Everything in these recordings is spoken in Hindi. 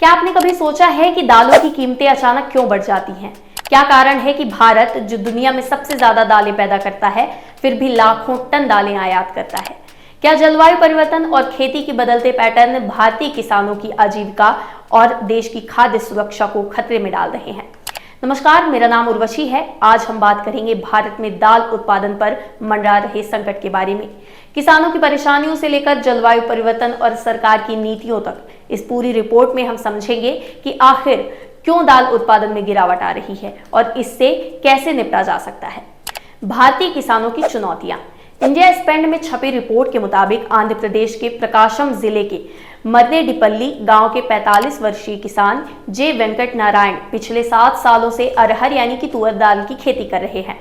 क्या आपने कभी सोचा है कि दालों की कीमतें अचानक क्यों बढ़ जाती हैं? क्या कारण है कि भारत, जो दुनिया में सबसे ज्यादा दालें पैदा करता है, फिर भी लाखों टन दालें आयात करता है? क्या जलवायु परिवर्तन और खेती की बदलते पैटर्न भारतीय किसानों की आजीविका और देश की खाद्य सुरक्षा को खतरे में डाल रहे हैं? नमस्कार, मेरा नाम उर्वशी है। आज हम बात करेंगे भारत में दाल उत्पादन पर मंडरा रहे संकट के बारे में। किसानों की परेशानियों से लेकर जलवायु परिवर्तन और सरकार की नीतियों तक इस पूरी रिपोर्ट में हम समझेंगे कि आखिर क्यों दाल उत्पादन में गिरावट आ रही है और इससे कैसे निपटा जा सकता है। भारतीय किसानों की चुनौतियां। इंडिया स्पेंड में छपी रिपोर्ट के मुताबिक आंध्र प्रदेश के प्रकाशम जिले के मर्नेडिपल्ली गांव के 45 वर्षीय किसान जे वेंकट नारायण पिछले 7 सालों से अरहर यानी कि तुअर दाल की खेती कर रहे हैं,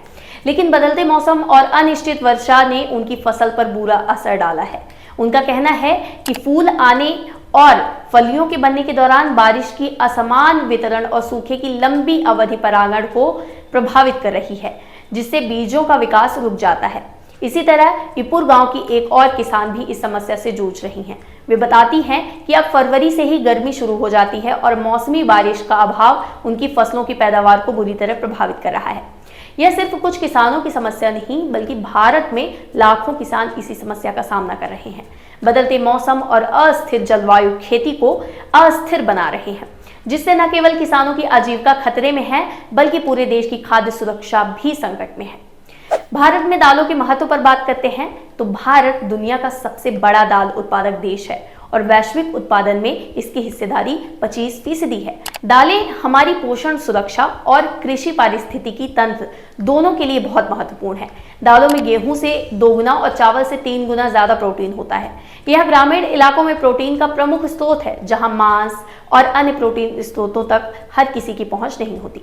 लेकिन बदलते मौसम और अनिश्चित वर्षा ने उनकी फसल पर बुरा असर डाला है। उनका कहना है कि फूल आने और फलियों के बनने के दौरान बारिश की असमान वितरण और सूखे की लंबी अवधि परागण को प्रभावित कर रही है, जिससे बीजों का विकास रुक जाता है। इसी तरह इपुर गांव की एक और किसान भी इस समस्या से जूझ रही हैं। वे बताती हैं कि अब फरवरी से ही गर्मी शुरू हो जाती है और मौसमी बारिश का अभाव उनकी फसलों की पैदावार को बुरी तरह प्रभावित कर रहा है। यह सिर्फ कुछ किसानों की समस्या नहीं, बल्कि भारत में लाखों किसान इसी समस्या का सामना कर रहे हैं। बदलते मौसम और अस्थिर जलवायु खेती को अस्थिर बना रहे हैं, जिससे न केवल किसानों की आजीविका खतरे में है, बल्कि पूरे देश की खाद्य सुरक्षा भी संकट में है। भारत में दालों के महत्व पर बात करते हैं तो भारत दुनिया का सबसे बड़ा दाल उत्पादक देश है और वैश्विक उत्पादन में इसकी हिस्सेदारी 25% है। दालें हमारी पोषण सुरक्षा और कृषि पारिस्थितिकी तंत्र दोनों के लिए बहुत महत्वपूर्ण है। दालों में गेहूं से 2 गुना और चावल से 3 गुना ज्यादा प्रोटीन होता है। यह ग्रामीण इलाकों में प्रोटीन का प्रमुख स्रोत है, जहां मांस और अन्य प्रोटीन स्रोतों तक हर किसी की पहुंच नहीं होती।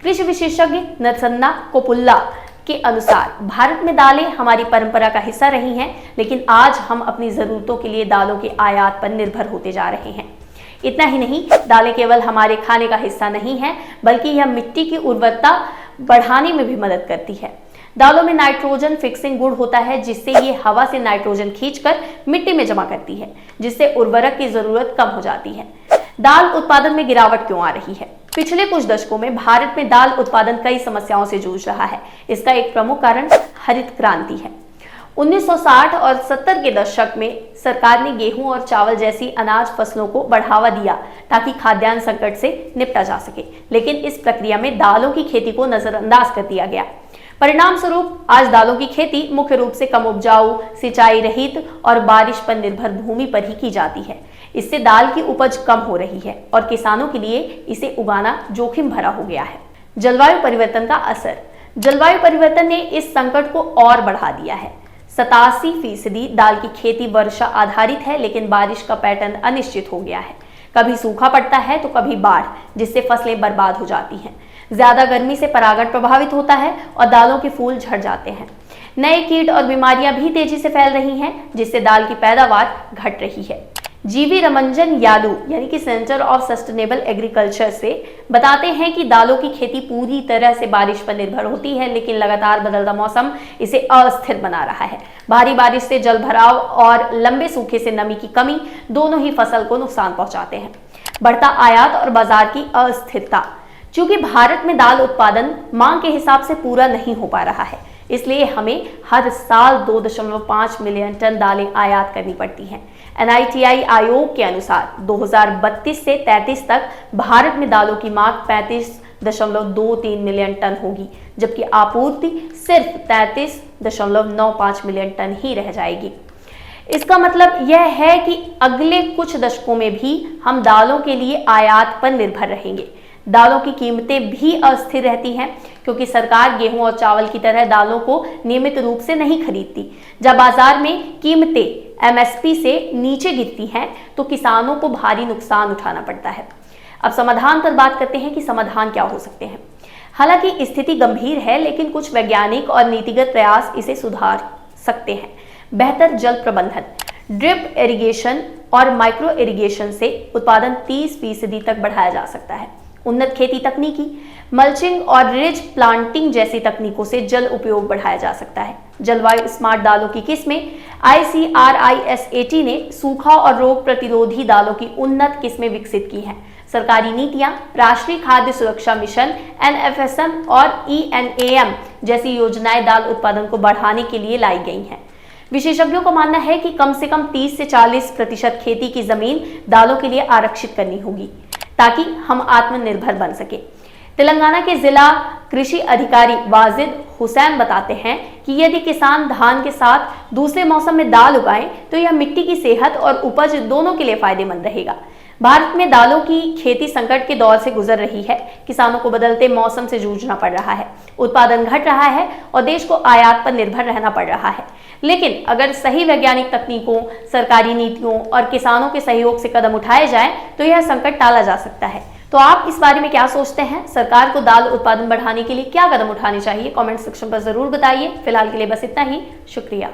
कृषि विशेषज्ञ नरसन्ना कोपुल्ला के अनुसार भारत में दालें हमारी परंपरा का हिस्सा रही हैं, लेकिन आज हम अपनी जरूरतों के लिए दालों के आयात पर निर्भर होते जा रहे हैं। इतना ही नहीं, दालें केवल हमारे खाने का हिस्सा नहीं है, बल्कि यह मिट्टी की उर्वरता बढ़ाने में भी मदद करती है। दालों में नाइट्रोजन फिक्सिंग गुण होता है, जिससे ये हवा से नाइट्रोजन खींचकर मिट्टी में जमा करती है, जिससे उर्वरक की जरूरत कम हो जाती है। दाल उत्पादन में गिरावट क्यों आ रही है? पिछले कुछ दशकों में भारत में दाल उत्पादन कई समस्याओं से जूझ रहा है। इसका एक प्रमुख कारण हरित क्रांति है। 1960 और 70 के दशक में सरकार ने गेहूं और चावल जैसी अनाज फसलों को बढ़ावा दिया ताकि खाद्यान्न संकट से निपटा जा सके, लेकिन इस प्रक्रिया में दालों की खेती को नजरअंदाज कर दिया गया। परिणाम स्वरूप आज दालों की खेती मुख्य रूप से कम उपजाऊ, सिंचाई रहित और बारिश पर निर्भर भूमि पर ही की जाती है। इससे दाल की उपज कम हो रही है और किसानों के लिए इसे उगाना जोखिम भरा हो गया है। जलवायु परिवर्तन का असर। जलवायु परिवर्तन ने इस संकट को और बढ़ा दिया है। 87% दाल की खेती वर्षा आधारित है, लेकिन बारिश का पैटर्न अनिश्चित हो गया है। कभी सूखा पड़ता है तो कभी बाढ़, जिससे फसलें बर्बाद हो जाती हैं। ज्यादा गर्मी से परागण प्रभावित होता है और दालों के फूल झड़ जाते हैं। नए कीट और बीमारियां भी तेजी से फैल रही हैं, जिससे दाल की पैदावार घट रही है। जीवी रमंजन यादू यानी कि सेंटर ऑफ सस्टेनेबल एग्रीकल्चर से बताते हैं कि दालों की खेती पूरी तरह से बारिश पर निर्भर होती है, लेकिन लगातार बदलता मौसम इसे अस्थिर बना रहा है। भारी बारिश से जल भराव और लंबे सूखे से नमी की कमी दोनों ही फसल को नुकसान पहुंचाते हैं। बढ़ता आयात और बाजार की अस्थिरता। चूंकि भारत में दाल उत्पादन मांग के हिसाब से पूरा नहीं हो पा रहा है, इसलिए हमें हर साल 2.5 मिलियन टन दालें आयात करनी पड़ती हैं। NITI आयोग के अनुसार 2032 से 33 तक भारत में दालों की मांग 35.23 मिलियन टन होगी, जबकि आपूर्ति सिर्फ 33.95 मिलियन टन ही रह जाएगी। इसका मतलब यह है कि अगले कुछ दशकों में भी हम दालों के लिए आयात पर निर्भर रहेंगे। दालों की कीमतें भी अस्थिर रहती हैं, क्योंकि सरकार गेहूं और चावल की तरह दालों को नियमित रूप से नहीं खरीदती। जब बाजार में कीमतें MSP से नीचे गिरती हैं, तो किसानों को भारी नुकसान उठाना पड़ता है। अब समाधान पर बात करते हैं कि समाधान क्या हो सकते हैं। हालांकि स्थिति गंभीर है, लेकिन कुछ वैज्ञानिक और नीतिगत प्रयास इसे सुधार सकते हैं। बेहतर जल प्रबंधन। ड्रिप इरिगेशन और माइक्रो इरिगेशन से उत्पादन 30% तक बढ़ाया जा सकता है। उन्नत खेती तकनीकी, मल्चिंग और रिज प्लांटिंग जैसी तकनीकों से जल उपयोग बढ़ाया जा सकता है। जलवायु स्मार्ट दालों की किस्में ICRISAT ने सूखा और रोग प्रतिरोधी दालों की उन्नत किस्में विकसित की हैं। सरकारी नीतियां, राष्ट्रीय खाद्य सुरक्षा मिशन NFSM और ENAM जैसी योजनाएं दाल उत्पादन को बढ़ाने के लिए लाई गई हैं। विशेषज्ञों का मानना है कि कम से कम 30 से 40% खेती की जमीन दालों के लिए आरक्षित करनी होगी ताकि हम आत्मनिर्भर बन सके। तेलंगाना के जिला कृषि अधिकारी वाजिद हुसैन बताते हैं कि यदि किसान धान के साथ दूसरे मौसम में दाल उगाएं तो यह मिट्टी की सेहत और उपज दोनों के लिए फायदेमंद रहेगा। भारत में दालों की खेती संकट के दौर से गुजर रही है। किसानों को बदलते मौसम से जूझना पड़ रहा है, उत्पादन घट रहा है और देश को आयात पर निर्भर रहना पड़ रहा है। लेकिन अगर सही वैज्ञानिक तकनीकों, सरकारी नीतियों और किसानों के सहयोग से कदम उठाए जाएं तो यह संकट टाला जा सकता है। तो आप इस बारे में क्या सोचते हैं? सरकार को दाल उत्पादन बढ़ाने के लिए क्या कदम उठाने चाहिए? कमेंट सेक्शन पर जरूर बताइए। फिलहाल के लिए बस इतना ही। शुक्रिया।